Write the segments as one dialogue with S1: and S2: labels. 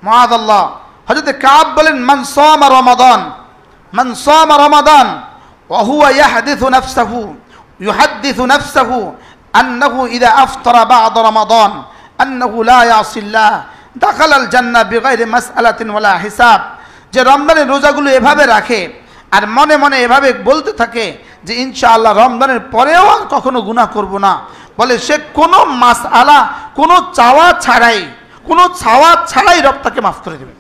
S1: মুআযাল্লাহ হযরত কাব বলেন মান সামা রমাদান ওয়া হুয়া ইউহাদ্দিসু নাফসাহু আন্নাহু ইযা আফতারা বা'দা রমাদান আন্নাহু লা ইয়াসিল্লাহ দাখালাল জান্নাহ বিগাইরি মাসআলাতিন ওয়ালা হিসাব। যে রমজানের রোজাগুলো এভাবে রাখে আর মনে মনে এভাবে বলতে থাকে যে ইনশাআল্লাহ রমজানের পরেও আর কখনো গুনাহ করব না, বলে সে কোনো মাসআলা, কোনো চাওয়া ছাড়াই রব তাকে মাফ করে দেবে।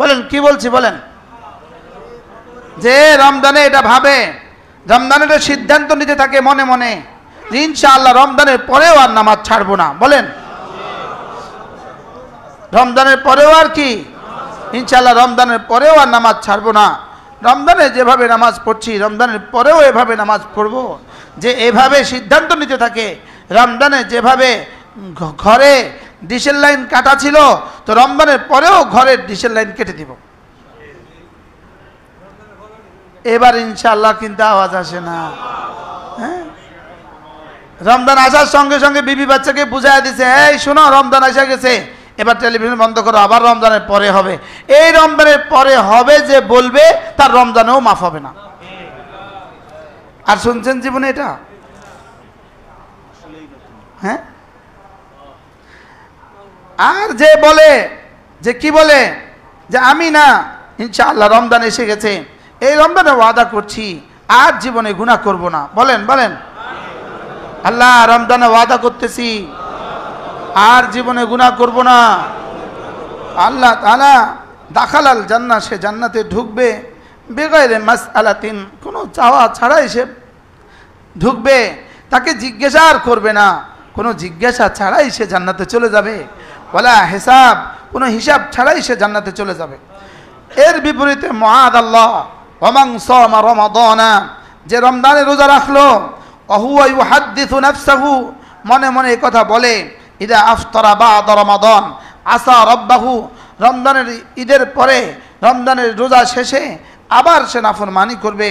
S1: বলেন কি বলছি বলেন? যে রমজানে এটা ভাবে, রমজানের সিদ্ধান্ত নিতে থাকে মনে মনে যে ইনশাআল্লাহ রমজানের পরেও আর নামাজ ছাড়বো না। বলেন রমজানের পরেও আর কি ইনশাআল্লাহ রমজানের পরেও আর নামাজ ছাড়বো না। রমজানে যেভাবে নামাজ পড়ছি রমজানের পরেও এভাবে নামাজ পড়বো। যে এভাবে সিদ্ধান্ত নিতে থাকে, রমজানে যেভাবে ঘরে ডিশের লাইন কাটা ছিল তো রমজানের পরেও ঘরের ডিশের লাইন কেটে দিব। এবার ইনশাআল্লাহ কিন্তু আওয়াজ আসে না। হ্যাঁ, রমজান আসার সঙ্গে সঙ্গে বিবি বাচ্চাকে বুঝাই দিছে, এই শোনো রমজান এসে গেছে, এবার টেলিভিশন বন্ধ করো, আবার রমজানের পরে হবে। এই রমজানের পরে হবে যে বলবে তার রমজানেও মাফ হবে না। আর শুনছেন জীবনে এটা? হ্যাঁ, আর যে বলে যে কি বলে যে আমি না ইনশাআল্লাহ রমজান এসে গেছে, এই রমজানে ওয়াদা করছি আর জীবনে গুনাহ করব না। বলেন বলেন আল্লাহ রমজানে ওয়াদা করতেছি আর জীবনে গুনাহ করব না। আল্লাহ তাআলা দাখালাল জান্নাহ, সে জান্নাতে ঢুকবে বেগাইরে মাসআলাতিন, কোনো চাওয়া ছাড়াই সে ঢুকবে, তাকে জিজ্ঞাসা আর করবে না, কোনো জিজ্ঞাসা ছাড়াই সে জান্নাতে চলে যাবে। ওয়ালা হিসাব, কোনো হিসাব ছাড়াই সে জান্নাতে চলে যাবে। এর বিপরীতে মুআযাল্লাহ ওয়ামান সামা রমাদানা, যে রমজানে রোজা রাখলো, ওয়াহুয়া ইউহাদ্দিসু নাফসাহু, মনে মনে এই কথা বলে, ইদা আফতারা বা'দা রমাদান আসা রব্বাহু, রমজানের ঈদের পরে রমজানের রোজা শেষে আবার সে নাফরমানি করবে,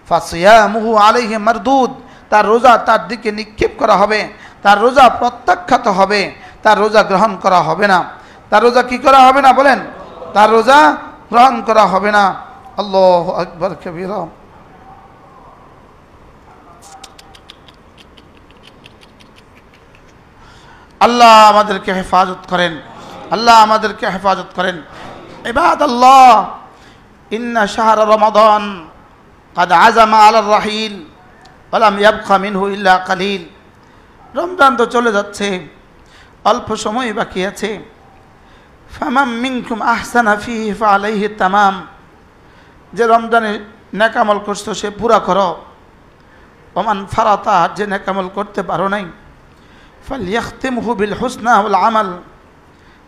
S1: ফাসিয়ামুহু আলাইহি মারদুদ, তার রোজা তার দিকে নিক্ষেপ করা হবে, তার রোজা প্রত্যাখ্যাত হবে, তার রোজা গ্রহণ করা হবে না। তার রোজা কি করা হবে না? বলেন, তার রোজা গ্রহণ করা হবে না। আল্লাহু আকবার কবীরা। আল্লাহ আমাদেরকে হেফাজত করেন, আল্লাহ আমাদেরকে হেফাজত করেন। ইবাদাল্লাহ, ইন্না শাহরা রমাদান قد عزم على الرحيل ولم يبق منه إلا قليل। রমজান তো চলে যাচ্ছে, অল্প সময় বাকি আছে। ফামান মিনকুম আহসানা ফিহি ফালাইহি তামাম, যে রমজানে নেকামল করছো সে পুরা করো। ওমান ফারাতা, যে নেকামল করতে পারো নাই, ফালইয়াখতিমহু বিল হুসনা ওয়াল আমাল,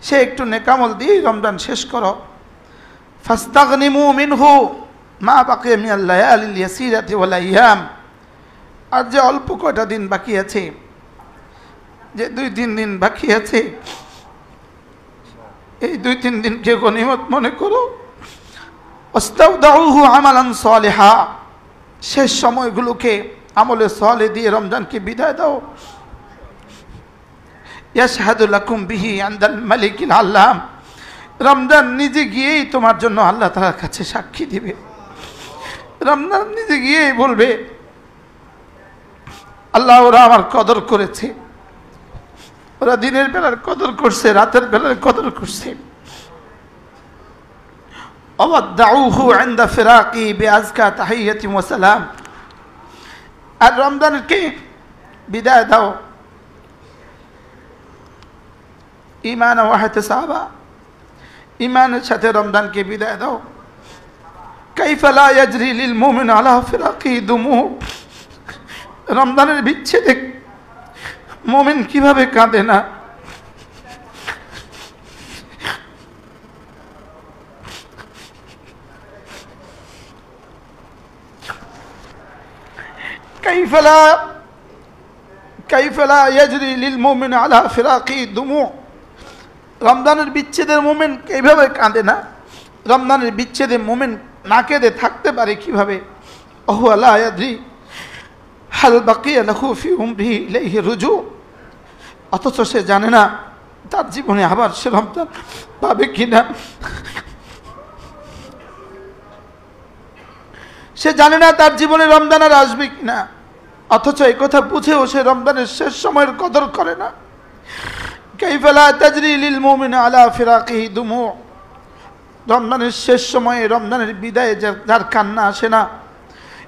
S1: সে একটু নেকামল দিয়ে রমজান শেষ করো। ফাস্তাগনিমু মিনহু মা বাকিয়া মিনাল লায়ালিল ইয়াসিরাতি ওয়াল আইয়াম, আর যে অল্প কয়টা দিন বাকি আছে, যে 2-3 দিন বাকি আছে, এই 2-3 দিনকে গনিমত মনে করো। ওয়াস্তাউদাউহু আমালান সালিহা, শেষ সময়গুলোকে আমলে সালেহ দিয়ে রমজানকে বিদায় দাও। ইয়াশহাদু লাকুম বিহি ইনদাল মালিকিল আল্লাম, রমজান নিজে গিয়েই তোমার জন্য আল্লাহ তাআলার কাছে সাক্ষী দিবে। রমজান নিজে গিয়েই বলবে, আল্লাহ ওরা আমার কদর করেছে, ওরা দিনের বেলার কদর করছে, রাতের বেলার কদর করছে। ওয়াদাউহু ইনদা ফিরাকি বিআজকা তাহিয়াতি ওয়া সালাম, আর রমজানকে বিদায় দাও ঈমান ওয়া ইহতিসাবা, ঈমানের সাথে রমজানকে বিদায় দাও। কাইফা লা ইয়াজরি লিল মুমিন আলা ফিরাকি দুমু, রমজানের বিচ্ছেদে মুমিন কিভাবে কাঁদে না। কাইফা লা ইয়াজরি লিল মুমিন আলা ফিরাকি দুমু, রমজানের বিচ্ছেদের মুমিন এইভাবে কাঁদে না। রমজানের বিচ্ছেদে মুমিন না কেঁদে থাকতে পারে কিভাবে? ওহুয়া লা ইয়াদরি হাল বাকিয়া লাহু ফি উমরিহি ইলাইহি রুজু, অথচ সে জানে না তার জীবনে আবার সে রমজান পাবে কিনা। সে জানে না তার জীবনে রমজান আর আসবে কিনা, অথচ এই কথা বুঝেও সে রমজানের শেষ সময়ের কদর করে না। কাইফা লা তাজরি লিল মুমিন আলা ফিরাকিহি দুমু, রমজানের শেষ সময়ে, রমজানের বিদায়ে যার কান্না আসে না,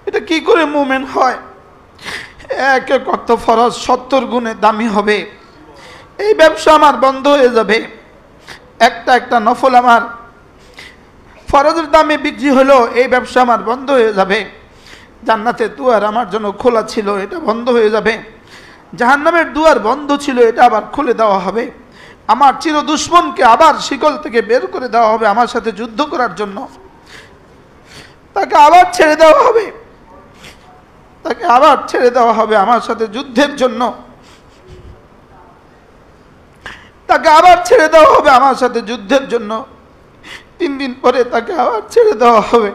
S1: এটা কি করে মুমিন হয়? এক এক ওয়াক্ত ফরজ 70 গুণে দামি হবে। এই ব্যবসা আমার বন্ধ হয়ে যাবে, একটা একটা নফল আমার ফরজের দামে বিক্রি হলো, এই ব্যবসা আমার বন্ধ হয়ে যাবে। জান্নাতের দুয়ার আমার জন্য খোলা ছিল, এটা বন্ধ হয়ে যাবে। জাহান্নামের দুয়ার বন্ধ ছিল, এটা আবার খুলে দেওয়া হবে। আমার চির দুশ্মনকে আবার শিকল থেকে বের করে দেওয়া হবে আমার সাথে যুদ্ধ করার জন্য। তাকে আবার ছেড়ে দেওয়া হবে, তাকে আবার ছেড়ে দেওয়া হবে আমার সাথে যুদ্ধের জন্য। তাকে আবার ছেড়ে দেওয়া হবে আমার সাথে যুদ্ধের জন্য। 3 দিন পরে তাকে আবার ছেড়ে দেওয়া হবে।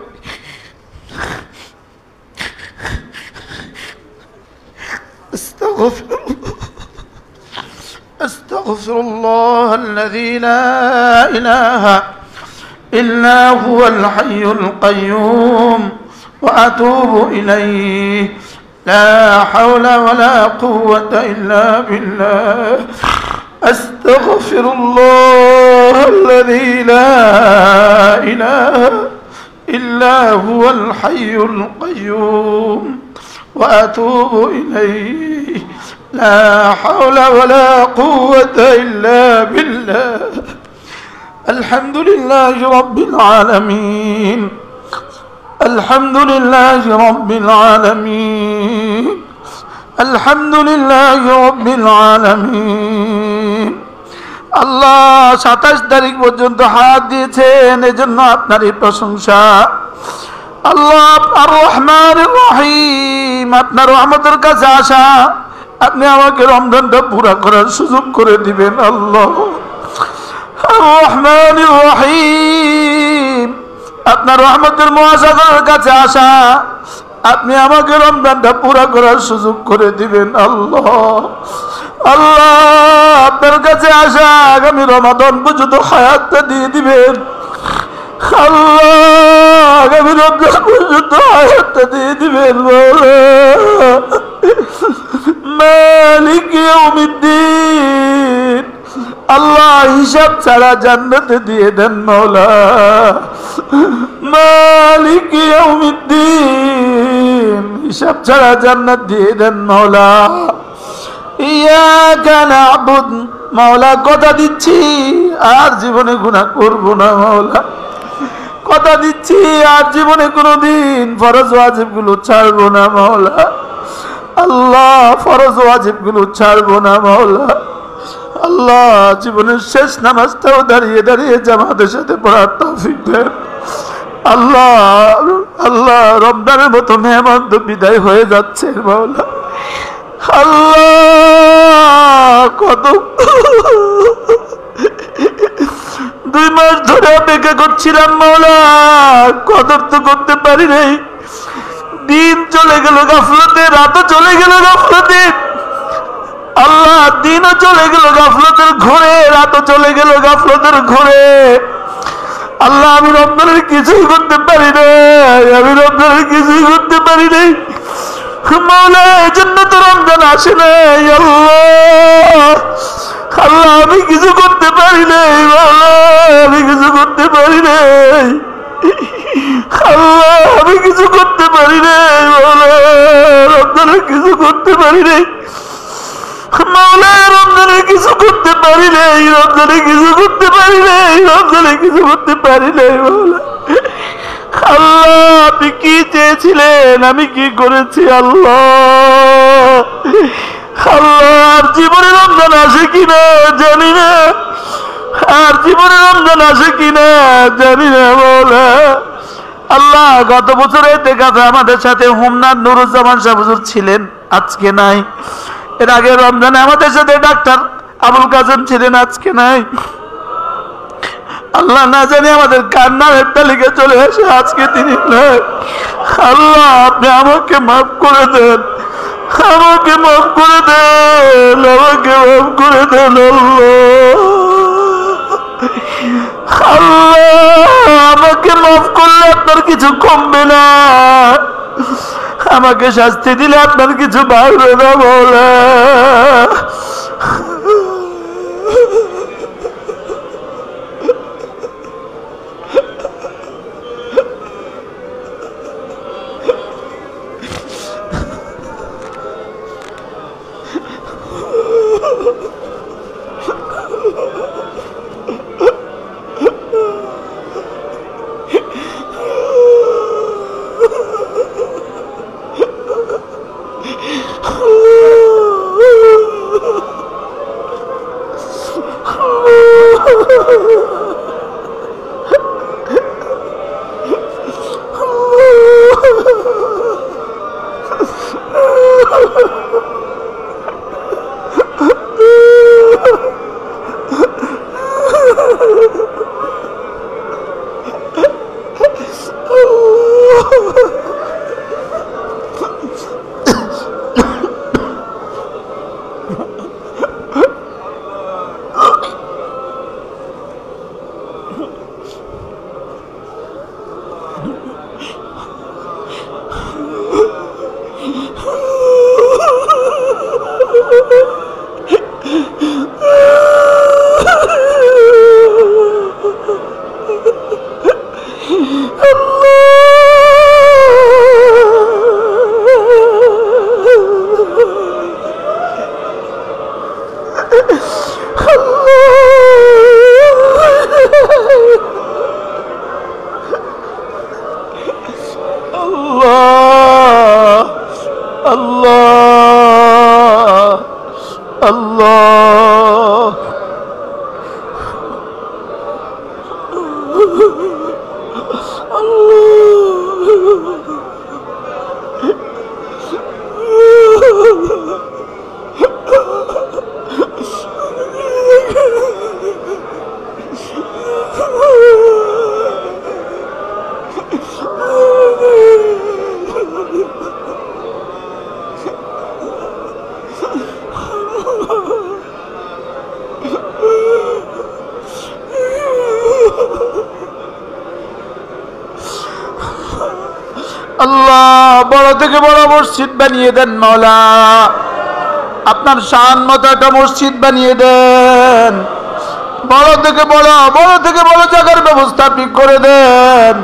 S1: আস্তাগফিরুল্লাহ আল্লাযী লা ইলাহা ইল্লা হুয়াল হাইয়ুল কাইয়্যুম ওয়া আতুবু ইলাইহি লা হাওলা ওয়ালা কুওয়াতা ইল্লা বিল্লাহ। أستغفر الله الذي لا إله إلا هو الحي القيوم وأتوب إليه لا حول ولا قوة إلا بالله. الحمد لله رب العالمين، الحمد لله رب العالمين، الحمد لله رب العالمين. আল্লাহ 27 তারিখ পর্যন্ত হাত দিয়েছেন, এজন্য আপনারই প্রশংসা। আল্লাহ আর রহমান রহিম, আপনার রহমতের কাছে আসা, আপনি আমাকে রমজানটা পুরা করার সুযোগ করে দিবেন। আল্লাহ আর রহমান রহিম, আপনার রহমতের মহাসাগরের কাছে আসা, আপনি আমাকে রমজানটা পুরা করার সুযোগ করে দিবেন। আল্লাহ আল্লাহ আপনার কাছে আসা, আগামী রমাদান পর্যন্ত হায়াতটা দিয়ে দিবেন। আল্লাহ আগামী রমজান পর্যন্ত হায়াতটা দিয়ে দিবেন। মালিক ইয়াউমিদ্দিন, আল্লাহ হিসাব ছাড়া জান্নাতে দিয়ে দেন মওলা। মালিক ইয়াউমিদ্দিন, হিসাব ছাড়া জান্নাত দিয়ে দেন মওলা। ইয়াকা না'বুদ, মওলা কথা দিচ্ছি আর জীবনে গুনাহ করব না মওলা। কথা দিচ্ছি আর জীবনে কোনোদিন ফরজ ওয়াজিব গুলো ছাড়বো না মওলা। আল্লাহ ফরজ ওয়াজিব গুলো ছাড়বো না মওলা। আল্লাহ জীবনের শেষ নামাজটাও দাঁড়িয়ে দাঁড়িয়ে জামাতের সাথে পড়ার তৌফিক দেন। আল্লাহ আল্লাহ রমজানের মতো মেহমান তো বিদায় হয়ে যাচ্ছে মওলা। আল্লাহ কত 2 মাস ধরে অপেক্ষা করছিলাম মওলা, কদর তো করতে পারি নাই। দিন চলে গেল গাফলতে, রাতও চলে গেল গাফলতে। আল্লাহ দিনও চলে গেল গাফলতের ঘোরে, রাতও চলে গেল গাফলতের ঘোরে। আল্লাহ আমি রমজানের কিছুই করতে পারি নাই, আমি রমজানের কিছুই করতে পারি নাই মওলা। এই জন্য তো রমজান আসে নাই। আল্লাহ আল্লাহ আমি কিছু করতে পারি নাই মওলা, আমি কিছু করতে পারি নাই। আল্লাহ আমি কিছু করতে পারি নাই মওলা, রমজানের কিছু করতে পারি নাই মওলা। রমজানে কিছু করতে পারি নাই, রমজানে কিছু করতে পারি নাই, রমজানে কিছু করতে পারি নাই মওলা। আল্লাহ আপনি কি চেয়েছিলেন, আমি কি করেছি আল্লাহ। আল্লাহ আর জীবনে রমজান আসে কিনা জানি না, আর জীবনে রমজান আসে কিনা জানি না মওলা। আল্লাহ গত বছর এতেকাফে আমাদের সাথে হোমনাথ নুরুজ্জামান সাহেব হুজুর ছিলেন, আজকে নাই। এর আগে রমজানে আমাদের সাথে ডাক্তার আবুল কাসেম ছিলেন, আজকে নাই। আল্লাহ না জানি আমাদের কার নামের তালিকা চলে আসে, আজকে তিনি নাই। আল্লাহ আপনি আমাকে মাফ করে দেন, আমাকে মাফ করে দেন, আমাকে মাফ করে দেন আল্লাহ।
S2: আল্লাহ আমাকে মাফ করলে আপনার কিছু কমবে না, আমাকে শাস্তি দিলে আপনার কিছু বাড়বে না বলে। আল্লাহ বড় থেকে বড় মসজিদ বানিয়ে দেন মওলা, আপনার শান মতো একটা মসজিদ বানিয়ে দেন। বড় থেকে বড় জায়গার ব্যবস্থা আপনি করে দেন,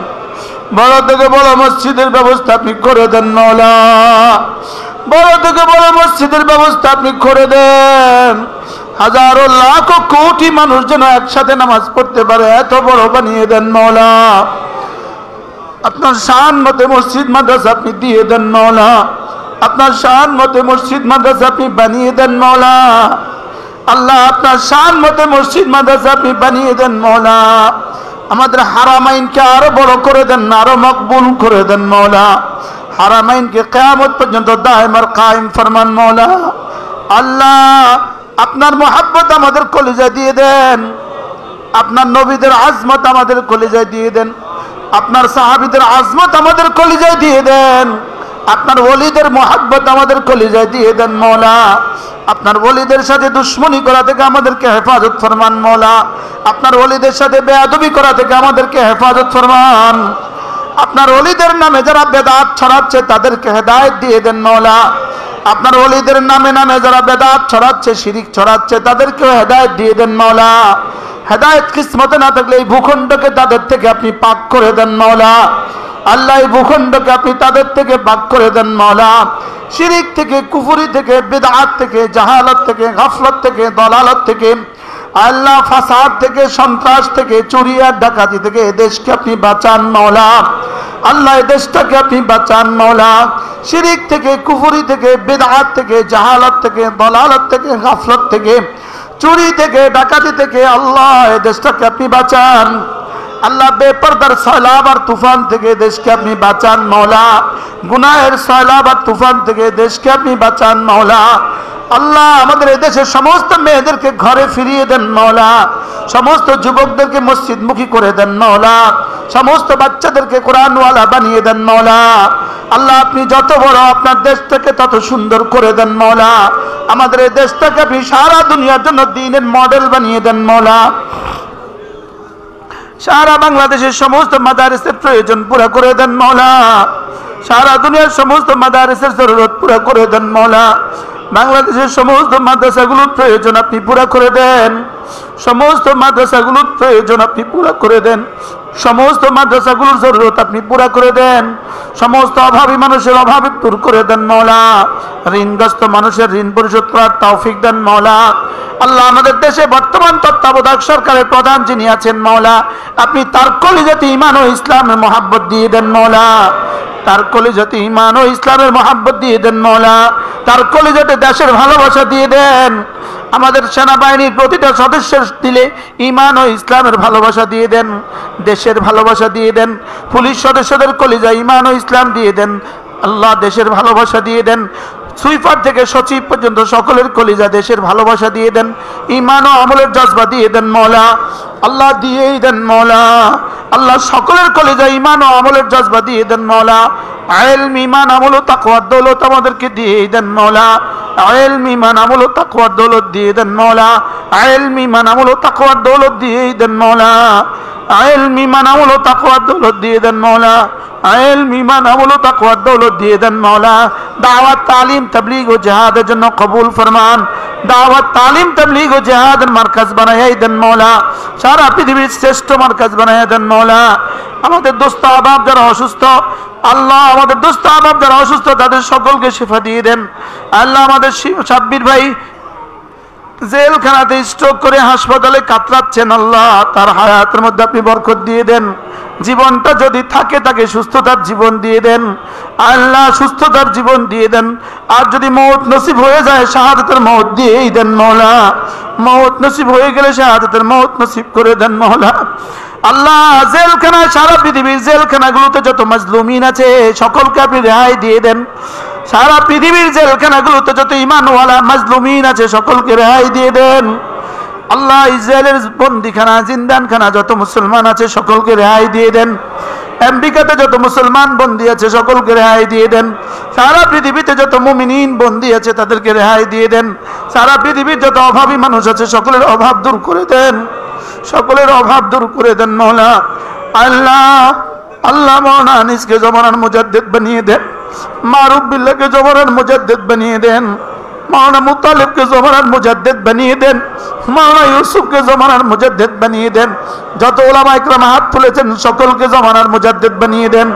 S2: বড় থেকে বড় মসজিদের ব্যবস্থা আপনি করে দেন মওলা, বড় থেকে বড় মসজিদের ব্যবস্থা আপনি করে দেন। হাজারো লাখো কোটি মানুষ যেন একসাথে নামাজ পড়তে পারে এত বড় বানিয়ে দেন মওলা। আপনার শান মতে মসজিদ মাদ্রাসা আপনি দিয়ে দেন মওলা, আপনার শান মতে মসজিদ মাদ্রাসা আপনি বানিয়ে দেন মওলা। আল্লাহ আপনার শান মতে মসজিদ মাদ্রাসা আপনি বানিয়ে দেন মওলা। আমাদের হারামাইনকে আরো বড় করে দেন, আরো মকবুল করে দেন মওলা। হারামাইনকে কিয়ামত পর্যন্ত দায়েম আর কায়েম ফরমান মওলা। আল্লাহ আপনার মোহাব্বত আমাদের কলিজায় দিয়ে দেন, আপনার নবীদের আজমত আমাদের কলিজায় দিয়ে দেন, আপনার সাহাবীদের আজমত আমাদের কলিজায় দিয়ে দেন, আপনার ওলিদের মোহাব্বত আমাদের কলিজায় দিয়ে দেন মওলা। আপনার ওলিদের সাথে দুশ্মনী করা থেকে আমাদেরকে হেফাজত ফরমান মওলা। আপনার ওলিদের সাথে বেয়াদবি করা থেকে আমাদেরকে হেফাজত ফরমান। আপনার ওলিদের নামে যারা বেদাত ছড়াচ্ছে তাদেরকে হেদায়েত দিয়ে দেন মওলা। আপনার ওলিদের নামে যারা বেদাত ছড়াচ্ছে, শিরিক ছড়াচ্ছে, তাদেরকে হেদায়েত দিয়ে দেন মওলা। হেদায়েত কিসমতে না থাকলে এই ভূখণ্ডকে তাদের থেকে আপনি পাক করে দেন মওলা। আল্লাহ এই ভূখণ্ডকে আপনি তাদের থেকে পাক করে দেন মওলা। শিরিক থেকে, কুফরি থেকে, বিদআত থেকে, জাহালাত থেকে, গাফলত থেকে, দলালত থেকে, আল্লাহ ফাসাদ থেকে, সন্ত্রাস থেকে, চুরি আর ডাকাতি থেকে এই দেশকে আপনি বাঁচান মওলা। আল্লাহ এই দেশটাকে আপনি বাঁচান মওলা। শিরিক থেকে, কুফরি থেকে, বিদআত থেকে, জাহালাত থেকে, দলালত থেকে, গাফলত থেকে, চুরি থেকে, ডাকাতি থেকে আল্লাহ এই দেশটাকে আপনি বাঁচান। আল্লাহ বেপরদার সয়লাব আর তুফান থেকে দেশকে আপনি বাঁচান মওলা। গুনাহের সয়লাব আর তুফান থেকে দেশকে আপনি বাঁচান মওলা। আল্লাহ আমাদের এই দেশের সমস্ত মেয়েদেরকে ঘরে ফিরিয়ে দেন মওলা। সমস্ত যুবকদেরকে মসজিদমুখী করে দেন মওলা। সমস্ত বাচ্চাদেরকে কোরআনওয়ালা বানিয়ে দেন মওলা। আল্লাহ আপনি যত বড় আপনার দেশটাকে তত সুন্দর করে দেন মওলা। আমাদের এই দেশটাকে আপনি সারা দুনিয়ার জন্য দ্বীনের মডেল বানিয়ে দেন মওলা। সারা বাংলাদেশের সমস্ত মাদারিসের প্রয়োজন পুরা করে দেন মওলা। সারা দুনিয়ার সমস্ত মাদারিসের জরুরত পুরা করে দেন মওলা। বাংলাদেশের সমস্ত মাদ্রাসাগুলোর প্রয়োজন আপনি পুরা করে দেন। সমস্ত মাদ্রাসাগুলোর প্রয়োজন আপনি পুরা করে দেন। সমস্ত মাদ্রাসাগুলোর জরুরত আপনি পুরা করে দেন। সমস্ত অভাবী মানুষের অভাব দূর করে দেন মওলা। ঋণগ্রস্ত মানুষের ঋণ পরিশোধ করার তৌফিক দেন মওলা। আল্লাহ, আমাদের দেশে বর্তমান তত্ত্বাবধায়ক সরকারের প্রধান যিনি আছেন মওলা, আপনি তার কলিজাতে ঈমান ও ইসলামের মহব্বত দিয়ে দেন মওলা। তার কলিজাতে ঈমান ও ইসলামের মহব্বত দিয়ে দেন মওলা। তার কলিজাতে দেশের ভালোবাসা দিয়ে দেন। আমাদের সেনাবাহিনীর প্রতিটা সদস্যের দিলে ঈমান ও ইসলামের ভালোবাসা দিয়ে দেন, দেশের ভালোবাসা দিয়ে দেন। পুলিশ সদস্যদের কলিজা ঈমান ও ইসলাম দিয়ে দেন আল্লাহ, দেশের ভালোবাসা দিয়ে দেন। সুইপার থেকে সচিব পর্যন্ত সকলের কলিজা দেশের ভালোবাসা দিয়ে দেন, ঈমান ও আমলের জজবা দিয়ে দেন মওলা। আল্লাহ, দিয়েই দেন মওলা। আল্লাহ, সকলের কলিজা ঈমান ও আমলের জজবা দিয়ে দেন মওলা। ইলম, ঈমান, আমল ও তাকওয়ার দৌলত আমাদেরকে দিয়েই দেন মওলা। ইলম, ঈমান, আমল ও তাকওয়ার দৌলত দিয়ে দেন মওলা। ইলম, ঈমান, আমল ও তাকওয়ার দৌলত দিয়েই দেন মওলা। ইলম, ঈমান, আমল ও তাকওয়ার দৌলত দিয়ে দেন মওলা। ইলম, ঈমান, আমল ও তাকওয়ার দৌলত দিয়ে দেন মওলা। দাওয়াত, তালিম, তাবলীগ ও জিহাদের জন্য কবুল ফরমান। দাওয়াত, তালিম, তাবলীগ ও জিহাদের মার্কাজ বানাইয়া দেন মওলা। সারা পৃথিবীর শ্রেষ্ঠ মার্কাজ বানাইয়া দেন মওলা। আমাদের দোস্ত আহবাব যারা অসুস্থ, আল্লাহ, আমাদের দোস্ত আহবাব যারা অসুস্থ তাদের সকলকে শিফা দিয়ে দেন আল্লাহ। আমাদের সাব্বির ভাই জেলখানাতে স্ট্রোক করে হাসপাতালে কাতরাচ্ছেন আল্লাহ, তার হায়াতের মধ্যে আপনি বরকত দিয়ে দেন। জীবনটা যদি থাকে তাকে সুস্থতার জীবন দিয়ে দেন আল্লাহ, সুস্থতার জীবন দিয়ে দেন। আর যদি মওত নসিব হয়ে যায় শাহাদাতের মওত দিয়েই দেন মওলা। মওত নসিব হয়ে গেলে শাহাদাতের মওত নসিব করে দেন মওলা। আল্লাহ, জেলখানা, সারা পৃথিবীর জেলখানাগুলোতে যত মাজলুমিন আছে সকলকে আপনি রেহাই দিয়ে দেন। সারা পৃথিবীর জেলখানাগুলোতে যত ঈমানওয়ালা মাজলুমিন আছে সকলকে রেহাই দিয়ে দেন আল্লাহ। ইসরায়েলের বন্দিখানা, জিন্দানখানা যত মুসলমান আছে সকলকে রেহাই দিয়ে দেন। আমেরিকাতে যত মুসলমান বন্দী আছে সকলকে রেহাই দিয়ে দেন। সারা পৃথিবীতে যত মুমিনিন বন্দী আছে তাদেরকে রেহাই দিয়ে দেন। সারা পৃথিবীর যত অভাবী মানুষ আছে সকলের অভাব দূর করে দেন, সকলের অভাব দূর করে দেন মওলা। আল্লাহ, আল্লাহ, মওলানা আনিসকে জমানার মুজাদ্দিদ বানিয়ে দেন। মারুফ বিল্লাহকে জমানার মুজাদ্দিদ বানিয়ে দেন। মওলানা মুতালিবকে জমানার মুজাদ্দিদ বানিয়ে দেন। মওলানা ইউসুফকে জমানার মুজাদ্দিদ বানিয়ে দেন। যত উলামা ইকরাম হাত তুলেছেন সকলকে জমানার মুজাদ্দিদ বানিয়ে দেন।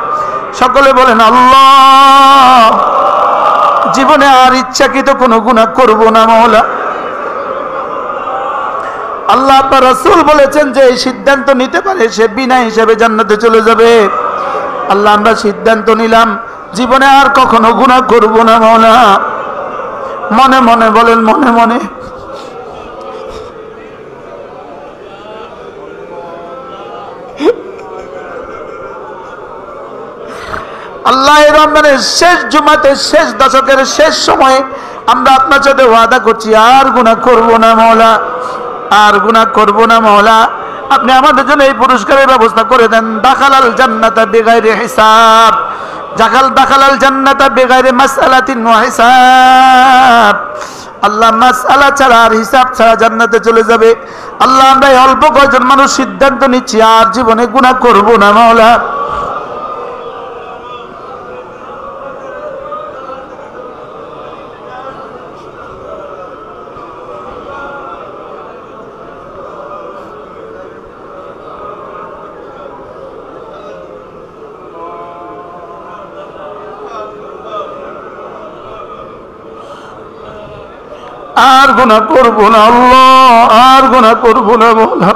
S2: সকলে বলেন আল্লাহ। জীবনে আর ইচ্ছাকৃত কোনো গুনাহ করব না মওলা। আল্লাহ, আপনার রাসূল বলেছেন যে এই সিদ্ধান্ত নিতে পারে সে বিনা হিসাবে জান্নাতে চলে যাবে। আল্লাহ, আমরা সিদ্ধান্ত নিলাম জীবনে আর কখনো গুনাহ করব না মওলা। মনে মনে বলেন, মনে মনে। আল্লাহ, এই রমজানের শেষ জুমাতে, শেষ দশকের শেষ সময়ে আমরা আপনার সাথে ওয়াদা করছি আর গুনাহ করব না মওলা, আর গুনাহ করব না মওলা। আপনি আমাদের জন্য এই পুরস্কারের ব্যবস্থা করে দেন। দাখালাল জান্নাতা বিগাইরি হিসাব, দাখালাল জান্নাতা বিগাইরি মাসআলাতিন ওয়া হিসাব। আল্লাহ, মাসআলা ছাড়া আর হিসাব ছাড়া জান্নাতে চলে যাবে। আল্লাহ, আমরা এই অল্প কয়েকজন মানুষ সিদ্ধান্ত নিচ্ছি আর জীবনে গুনাহ করব না মওলা। আর গুনাহ করব না আল্লাহ, আর গুনাহ করব না মওলা।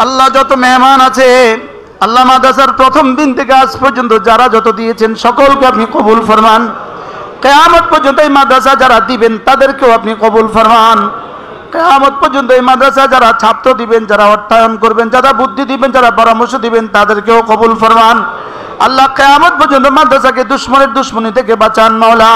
S2: আল্লাহ, যত মেহমান আছে আল্লাহ, মাদ্রাসার প্রথম দিন থেকে আজ পর্যন্ত যারা যত দিয়েছেন সকলকে আপনি কবুল ফরমান। কিয়ামত পর্যন্ত এই মাদ্রাসা যারা দিবেন তাদেরকেও আপনি কবুল ফরমান। কিয়ামত পর্যন্ত এই মাদ্রাসা যারা ছাত্র দিবেন, যারা অর্থায়ন করবেন, যারা বুদ্ধি দিবেন, যারা পরামর্শ দিবেন, তাদেরকেও কবুল ফরমান। আল্লাহ কিয়ামত পর্যন্ত মাদ্রাসাকে দুশমনের দুশমনি থেকে বাঁচান মাওলা।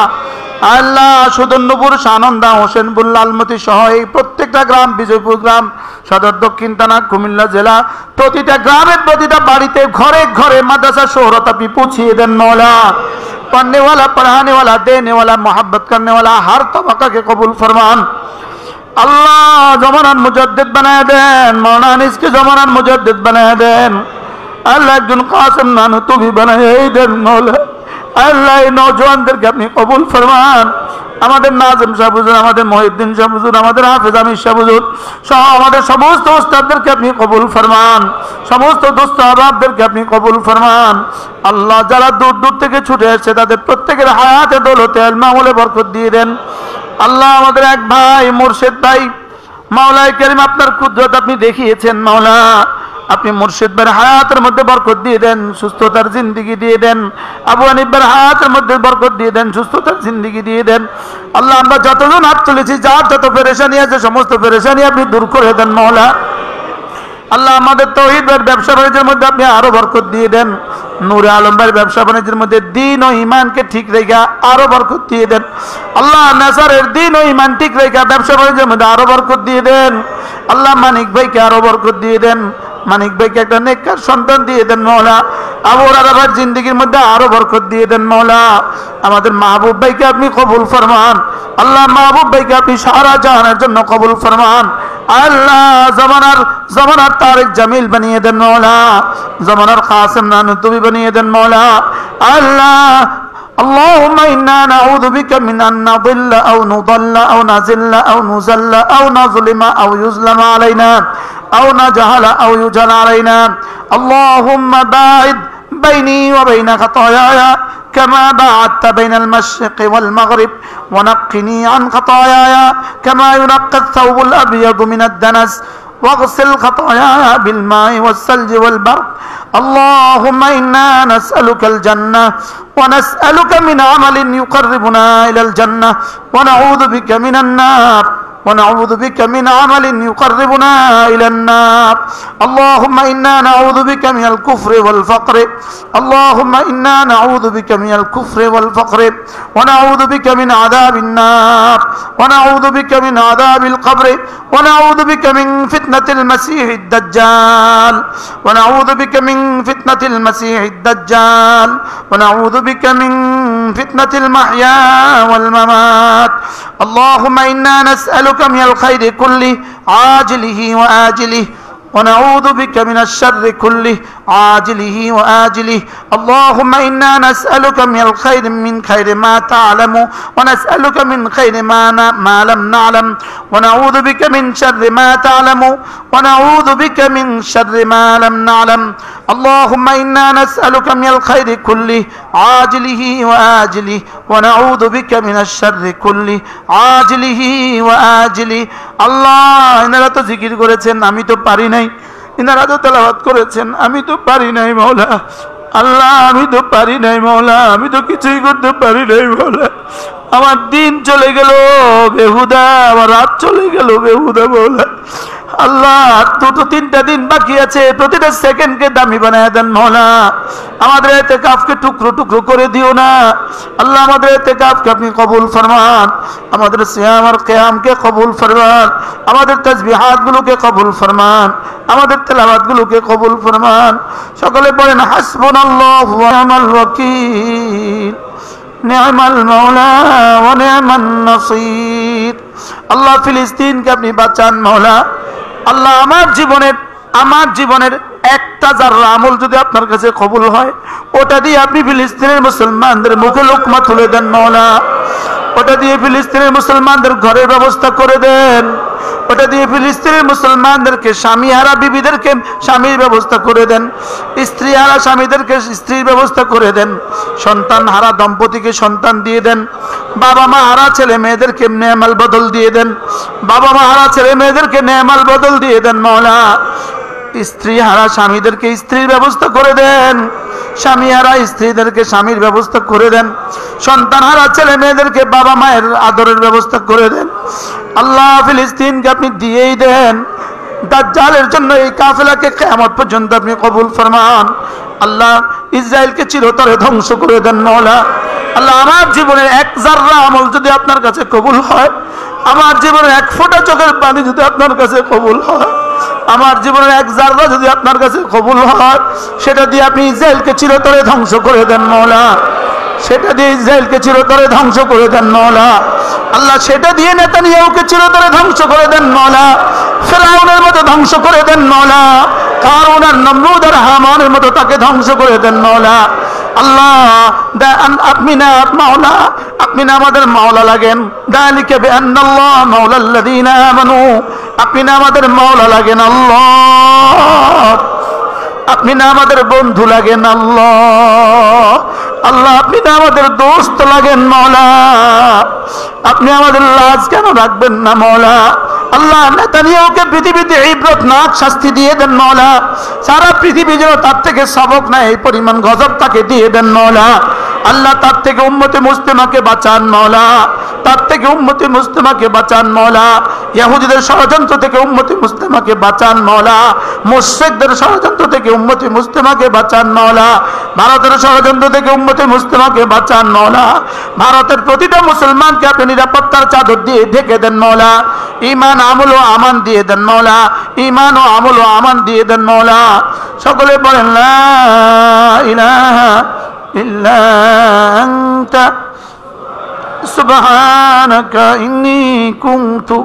S2: আল্লাহ সুদর্ণপুর, সানন্দা, হোসেনপুর, লালমতি সহ এই প্রত্যেকটা গ্রাম, বিজয়পুর গ্রাম, সদর দক্ষিণ থানা, কুমিল্লা জেলা, প্রতিটা গ্রামের প্রতিটা বাড়িতে ঘরে ঘরে মাদ্রাসা শোহরত আপনি পৌঁছিয়ে দেন মৌলা। पढ़ने वाला, पढ़ाने वाला, देने वाला, मोहब्बत करने वाला हर तबका के कबूल फरमान। अल्लाह जमानार मुजद्दिद बनाए देन, मौलाना अनीस के जमानार मुजद्दिद बनाए देन। अल्लाह একজন কাসেম নানুতুবি বানায়ে দেন মৌলা। আল্লাহ এই নওজওয়ানদেরকে আপনি কবুল ফরমান। আমাদের নাজিম শাহ হুজুর, আমাদের মহিউদ্দিন শাহ হুজুর, আমাদের হাফেজ আমির শাহ হুজুর সহ আমাদের সমস্ত উস্তাদদেরকে আপনি কবুল ফরমান। সমস্ত দোস্ত আহবাবদেরকে আপনি কবুল ফরমান। আল্লাহ যারা দূর দূর থেকে ছুটে আসছে তাদের প্রত্যেকের হায়াতে দৌলতে ইলমে আমলে বরকত দিয়ে দেন। আল্লাহ আমাদের এক ভাই মুর্শিদ ভাই, মাওলাই কারীম আপনার কুদরত আপনি দেখিয়েছেন মাওলা। আপনি মুর্শিদ ভাইয়ের হায়াতের মধ্যে বরকত দিয়ে দেন, সুস্থতার জিন্দেগি দিয়ে দেন। আবু হানিফ ভাইয়ের হায়াতের মধ্যে বরকত দিয়ে দেন, সুস্থতার জিন্দেগি দিয়ে দেন। আল্লাহ আমরা যতজন হাত তুলেছি, যার যত পেরেশানি আছে সমস্ত পেরেশানি আপনি দূর করে দেন মাওলা। আল্লাহ আমাদের তৌহিদ ভাইয়ের ব্যবসা বাণিজ্যের মধ্যে আপনি আরো বরকত দিয়ে দেন। নূরে আলম ভাইয়ের ব্যবসা বাণিজ্যের মধ্যে দ্বীন ও ঈমানকে ঠিক রেখে আরো বরকত দিয়ে দেন। আল্লাহ নাসারের দ্বীন ও ঈমান ঠিক রেখে ব্যবসা বাণিজ্যের মধ্যে আরো বরকত দিয়ে দেন। আল্লাহ মানিক ভাইকে আরো বরকত দিয়ে দেন। মানিক ভাইকে একটা নেককার সন্তান দিয়ে দেন মাওলা। আবু রারাবার জিন্দেগির মধ্যে আরো বরকত দিয়ে দেন মাওলা। আমাদের মাহবুব ভাইকে আপনি কবুল ফরমান। আল্লাহ মাহবুব ভাইকে আপনি সারা জাহানের জন্য কবুল ফরমান। আল্লাহ জমানার তারেক জামিল বানিয়ে দেন মাওলা। জমানার কাসেম নানুতুবি বানিয়ে দেন মাওলা। আল্লাহ اللهم إنا نعوذ بك من أن نضل أو نضل أو نزل أو نزل أو نظلم أو يظلم علينا أو نجهل أو يجهل علينا. اللهم باعد بيني وبين خطاياي كما باعدت بين المشرق والمغرب، ونقني عن خطاياي كما ينقى الثوب الأبيض من الدنس، واغسل خطاياي بالماء والثلج والبرد. اللهم إنا نسألك الجنة ونسألك من عمل يقربنا إلى الجنة، ونعوذ بك من النار ونعوذ بك من عمل يقربنا إلى النار. اللهم إنا نعوذ بك من الكفر والفقر. اللهم إنا نعوذ بك من الكفر والفقر، ونعوذ بك من عذاب النار، ونعوذ بك من عذاب القبر، ونعوذ بك من فتنة المسيح الدجال، ونعوذ بك من فتنة المسيح الدجال، ونعوذ بك من فتنة المحيا والممات. اللهم إنا نسألك من الخير كله عاجله وآجله، ونعوذ بك من الشر كله عاجله وآجله. اللهم إنا نسألك من الخير من خير ما تعلم، ونسألك من خير ما لم نعلم، ونعوذ بك من شر ما تعلم، ونعوذ بك من شر ما لم نعلم. اللهم إنا نسألك من الخير كله عاجله وآجله، ونعوذ بك من الشر كله عاجله وآجله. আল্লাহ ইনারা তো জিকির করেছেন, আমি তো পারি নাই। ইনারা তো তেলাওয়াত করেছেন, আমি তো পারি নাই মাওলা। আল্লাহ আমি তো পারি নাই মাওলা, আমি তো কিছুই করতে পারি নাই মাওলা। আমার দিন চলে গেল বেহুদা, আমার রাত চলে গেল বেহুদা মাওলা। আল্লাহ দুটো তিনটা দিন বাকি আছে, প্রতিটা সেকেন্ডকে দামি বানায় দেন মাওলা। আমাদের ইতিকাফকে টুকরো টুকরো করে দিও না আল্লাহ। আমাদের ইতিকাফকে আপনি কবুল ফরমান, আমাদের সিয়াম আর কিয়ামকে কবুল ফরমান, আমাদের তাসবিহাতগুলোকে কবুল ফরমান, আমাদের তেলাওয়াতগুলোকে কবুল ফরমান। সকলে বলেন হাসবুনাল্লাহু ওয়া নি'মাল ওয়াকিল, নি'মাল মাওলা ওয়া নি'মান নাসির। আল্লাহ ফিলিস্তিনকে আপনি বাঁচান মাওলা। আল্লাহ আমার জীবনের একটা যারা আমল যদি আপনার কাছে কবুল হয়, ওটা দিয়ে আপনি ফিলিস্তিনের মুসলমানদের মুখে লোকমা তুলে দেন মাওলা। ওটা দিয়ে ফিলিস্তিনের মুসলমানদের ঘরের ব্যবস্থা করে দেন। ওটা দিয়ে ফিলিস্তিনের মুসলমানদেরকে স্বামীহারা বিবিদেরকে স্বামীর ব্যবস্থা করে দেন, স্ত্রীহারা স্বামীদেরকে স্ত্রীর ব্যবস্থা করে দেন, সন্তান হারা দম্পতিকে সন্তান দিয়ে দেন, বাবা মা হারা ছেলে মেয়েদেরকে নেমাল বদল দিয়ে দেন, বাবা মা হারা ছেলে মেয়েদেরকে নেমাল বদল দিয়ে দেন মাওলা। স্ত্রী হারা স্বামীদেরকে স্ত্রীর ব্যবস্থা করে দেন, স্বামী হারা স্ত্রীদেরকে স্বামীর ব্যবস্থা করে দেন, সন্তান হারা ছেলে মেয়েদেরকে বাবা মায়ের আদরের ব্যবস্থা করে দেন। আল্লাহ ফিলিস্তিনকে আপনি দিয়েই দেন। দাজ্জালের জন্য এই কাফেলাকে কিয়ামত পর্যন্ত আপনি কবুল ফরমান। আল্লাহ ইসরায়েলকে চিরতরে ধ্বংস করে দেন মওলা। আল্লাহ আমার জীবনের এক জাররা আমল যদি আপনার কাছে কবুল হয়, আমার জীবনের এক ফোঁটা চোখের পানি যদি আপনার কাছে কবুল হয়, আমার জীবনের এক জাররা যদি আপনার কাছে কবুল হয়, সেটা দিয়ে আপনি ইসরায়েলকে চিরতরে ধ্বংস করে দেন মওলা। সেটা দিয়ে ইসরায়েলকে চিরতরে ধ্বংস করে দেন মওলা। আল্লাহ সেটা দিয়ে নেতানিয়াহুকে চিরতরে ধ্বংস করে দেন মওলা। ফিরআউনের মতো ধ্বংস করে দেন মওলা। কারুন আর নমরুদ আর হামানের মতো তাকে ধ্বংস করে দেন মওলা। আল্লাহ আপনি না মাওলা, আপনি না আমাদের মাওলা লাগেন। যালিকা বিআন্নাল্লাহ মাওলাল্লাযীনা আমানু, আপনি না আমাদের মাওলা লাগেন আল্লাহ, আপনি না আমাদের বন্ধু লাগেন আল্লাহ। আল্লাহ আপনি না আমাদের দোস্ত লাগেন মওলা, আপনি আমাদের লাজ কেন রাখবেন না মওলা। আল্লাহ নেতানিয়াহুকে পৃথিবীতে ইবরতনাক শাস্তি দিয়ে দেন মওলা। সারা পৃথিবী যেন তার থেকে সবক নেয় এই পরিমাণ গজব তাকে দিয়ে দেন মওলা। আল্লাহ তার থেকে উম্মতে মুসলিমাকে বাঁচান মওলা, তার থেকে উম্মতে মুসলিমাকে বাঁচান মওলা। ইহুদিদের ষড়যন্ত্র থেকে উম্মতে মুসলিমাকে বাঁচান মওলা। মুশরিকদের ষড়যন্ত্র থেকে উম্মতে মুসলিমাকে বাঁচান মওলা। ভারতের ষড়যন্ত্র থেকে উম্মতে মুসলিমাকে বাঁচান মওলা। ভারতের প্রতিটা মুসলমানকে আপনি নিরাপত্তার চাদর দিয়ে ঢেকে দেন মওলা। ঈমান আমল ও আমান দিয়ে দেন মওলা, ঈমান ও আমল ও আমান দিয়ে দেন মওলা। সকলে বলেন লা ইলাহা ইল্লা আনতা সুবহানাকা ইন্নী কুনতু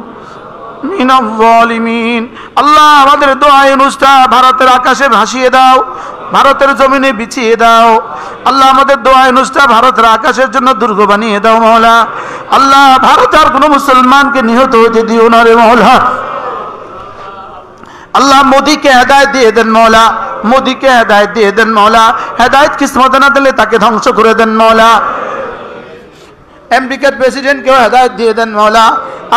S2: মিনাল যালিমিন। আল্লাহ আমাদের দোয়ায় অনুষ্ঠান ভারতের আকাশে ভাসিয়ে দাও, ভারতের জমিনে বিছিয়ে দাও। আল্লাহ আমাদের দোয়ায় অনুষ্ঠান ভারতের আকাশের জন্য দুর্গ বানিয়ে দাও মওলা। আল্লাহ ভারতের কোনো মুসলমানকে নিহত হতে দিও না রে মওলা। আল্লাহ মোদীকে হেদায়েত দিয়ে দেন মওলা, মোদীকে হেদায়েত দিয়ে দেন মওলা। হেদায়েত কিসমতে না দিলে তাকে ধ্বংস করে দেন মওলা। আমেরিকার প্রেসিডেন্টকেও হেদায়েত দিয়ে দেন মওলা।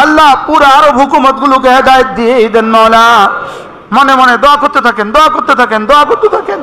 S2: আল্লাহ পুরো আরব হুকুমতগুলোকে হেদায়েত দিয়ে দেন মওলা। মনে মনে দোয়া করতে থাকেন, দোয়া করতে থাকেন, দোয়া করতে থাকেন।